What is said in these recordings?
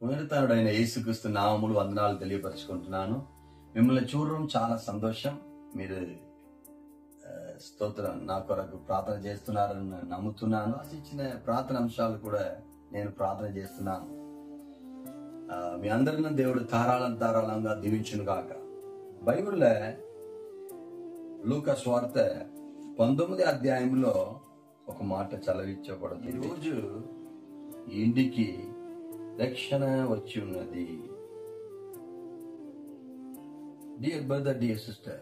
పునరుత్థానుడైన యేసుక్రీస్తు నామములు వందనాలు తెలియపరచుకుంటున్నాను. మిమ్మల్ని చూడడం చాలా సంతోషం. మీరు స్తోత్రం నా కొరకు ప్రార్థన చేస్తున్నారని నమ్ముతున్నాను. ఇచ్చిన ప్రార్థన అంశాలు కూడా నేను ప్రార్థన చేస్తున్నాను. మీ అందరిని దేవుడు ధారాళంగా దీవించును గాక. బైబిల్లో లూకా సువార్త 19వ అధ్యాయంలో ఒక మాట చదివించబడుతుంది. ఈరోజు ఇంటికి రక్షణ వచ్చి ఉన్నది. డియర్ బ్రదర్, డియర్ సిస్టర్,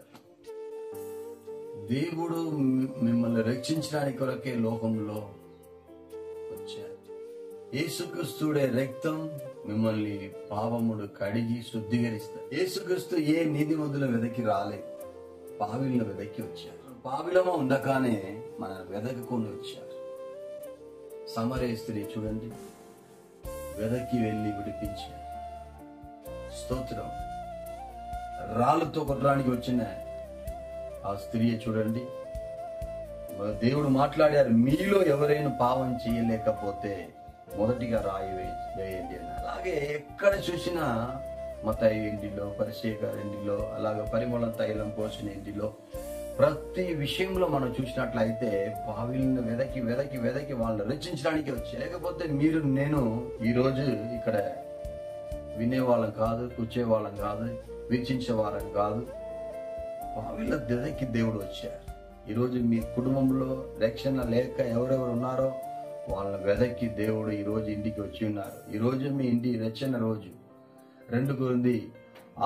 దేవుడు మిమ్మల్ని రక్షించడానికి కొరకే లోకంలో వచ్చారు. యేసుక్రీస్తుడే రక్తం మిమ్మల్ని పాపములు కడిగి శుద్ధీకరిస్తారు. యేసుక్రీస్తు ఏ నీతిమంతుల వెదకి రాలేదు, పావిలను వెదకి వచ్చారు. పావిలమో ఉండగానే మన వెదకుని వచ్చారు. సమరయ స్త్రీ చూడండి, వెదకి వెళ్ళి విడిపించారు. స్తోత్రం. రాళ్ళతో కొట్టడానికి వచ్చిన ఆ స్త్రీ చూడండి, దేవుడు మాట్లాడారు, మీలో ఎవరైనా పాపం చేయలేకపోతే మొదటిగా రాయి వేయండి అని. అలాగే ఎక్కడ చూసినా మత్తయి ఇంటిలో, పరిసయ్య గారి ఇంటిలో, అలాగే పరిమళ తైలం పోసిన ఇంటిలో, ప్రతి విషయంలో మనం చూసినట్లయితే పావిలను వెదకి వాళ్ళని రక్షించడానికి వచ్చాయి. లేకపోతే మీరు నేను ఈరోజు ఇక్కడ వినేవాళ్ళం కాదు, కూర్చేవాళ్ళం కాదు, వీక్షించే వాళ్ళం కాదు. పావిల వెదకి దేవుడు వచ్చారు. ఈరోజు మీ కుటుంబంలో రక్షణ లేక ఎవరెవరు ఉన్నారో వాళ్ళ వెదకి దేవుడు ఈరోజు ఇంటికి వచ్చి ఉన్నారు. ఈరోజు మీ ఇంటి రక్షణ రోజు. 2 కొరింథీ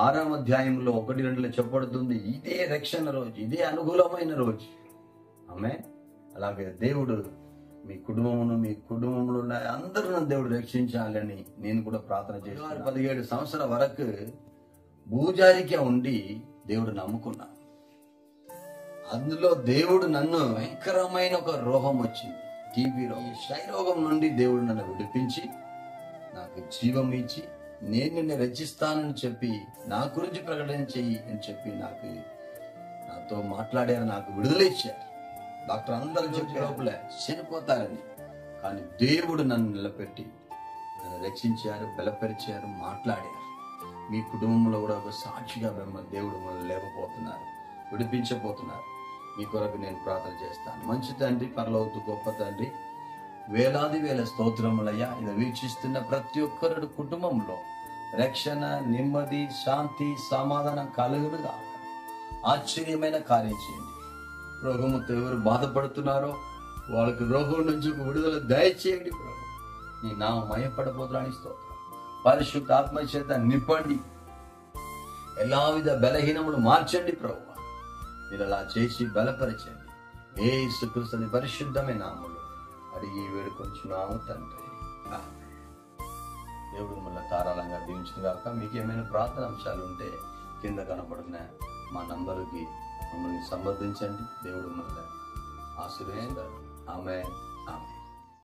6వ అధ్యాయంలో 1-2 చెప్పబడుతుంది, ఇదే రక్షణ రోజు, ఇదే అనుకూలమైన రోజు. ఆమేన్. అలాగే దేవుడు మీ కుటుంబమును, మీ కుటుంబంలో ఉన్న అందరూ దేవుడు రక్షించాలని నేను కూడా ప్రార్థన చేస్తాను. 17 సంవత్సరాల వరకు భూజారిగా ఉండి దేవుడు నమ్ముకున్నాను. అందులో దేవుడు నన్ను భయంకరమైన ఒక రోగం వచ్చింది, టీబీ రోగం. క్షయరోగం నుండి దేవుడు నన్ను విడిపించి నాకు జీవం ఇచ్చి, నేను నిన్ను రక్షిస్తానని చెప్పి, నా గురించి ప్రకటన చెయ్యి అని చెప్పి నాతో మాట్లాడారు, నాకు విడుదల ఇచ్చారు. డాక్టర్ అందరూ చెప్పే లోపల చనిపోతారని, కానీ దేవుడు నన్ను నిలబెట్టి నన్ను రక్షించారు, బలపరిచారు, మాట్లాడారు. మీ కుటుంబంలో కూడా ఒక సాక్షిగా దేవుడు మనల్ని లేకపోతున్నారు, విడిపించబోతున్నారు. మీ కొరకు నేను ప్రార్థన చేస్తాను. మంచి తండ్రి, పరలోకపు గొప్ప తండ్రి, వేలాది వేల స్తోత్రములయ్యా. ఇది వీక్షిస్తున్న ప్రతి ఒక్కరు కుటుంబంలో రక్షణ, నెమ్మది, శాంతి, సమాధానం కలుగునుగా. ఆశ్చర్యమైన కార్యం చేయండి. రోగముతో ఎవరు బాధపడుతున్నారో వాళ్ళకి రోగం నుంచి విడుదల దయచేయండి ప్రభు. నీ నామం మహిమపడబోతులని స్తోత్రం. పరిశుద్ధ ఆత్మ చేత నింపండి. ఎలావిధ బలహీనములు మార్చండి ప్రభు. మీరు అలా చేసి బలపరచండి. యేసుక్రీస్తు పరిశుద్ధమైన నామములో అడిగి వేడుకొంచున్నాము తండ్రి. దేవుడు మిమ్మల్ని ధారాళంగా దీవించిన గాక. మీకు ఏమైనా ప్రార్థన అంశాలు ఉంటే కింద కనపడుతున్న మా నంబరుకి మమ్మల్ని సంప్రదించండి. దేవుడు మిమ్మల్ని ఆశీర్వదిస్తారు. ఆమేన్. ఆమేన్.